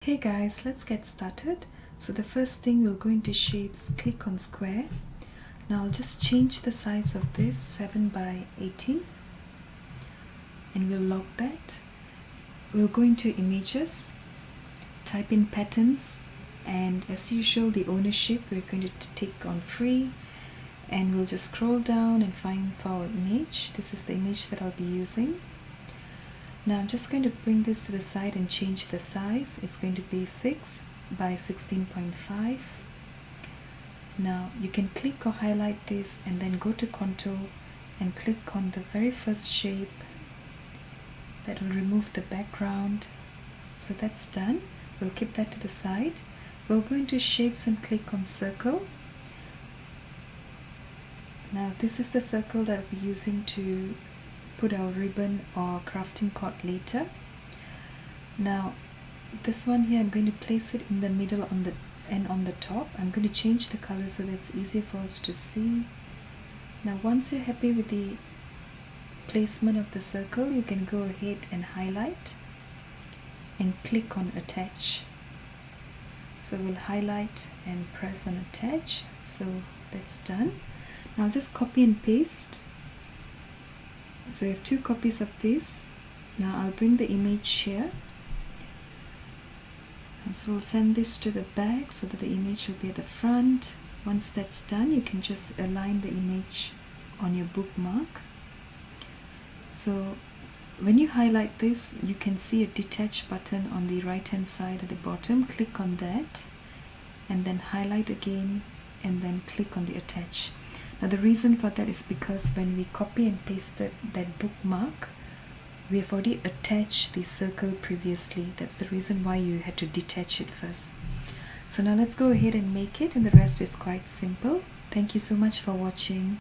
Okay guys, let's get started. So the first thing, we'll go into shapes, click on square. Now I'll just change the size of this 7 by 80 and we'll lock that. We'll go into images, type in patterns, and as usual the ownership we're going to tick on free, and we'll just scroll down and find for our image. This is the image that I'll be using. Now I'm just going to bring this to the side and change the size. It's going to be 6 by 16.5. Now you can click or highlight this and then go to contour and click on the very first shape. That will remove the background. So that's done. We'll keep that to the side. We'll go into shapes and click on circle. Now this is the circle that I'll be using to put our ribbon or crafting cord later. Now this one here, I'm going to place it in the middle on the top. I'm going to change the color so that it's easier for us to see. Now once you're happy with the placement of the circle, you can go ahead and highlight and click on attach. So we'll highlight and press on attach. So that's done. Now I'll just copy and paste. So we have 2 copies of this. Now I'll bring the image here. And so we'll send this to the back so that the image will be at the front. Once that's done, you can just align the image on your bookmark. So when you highlight this, you can see a detach button on the right hand side at the bottom. Click on that and then highlight again and then click on the attach. Now the reason for that is because when we copy and pasted that bookmark, we have already attached the circle previously. That's the reason why you had to detach it first. So now let's go ahead and make it, and the rest is quite simple. Thank you so much for watching.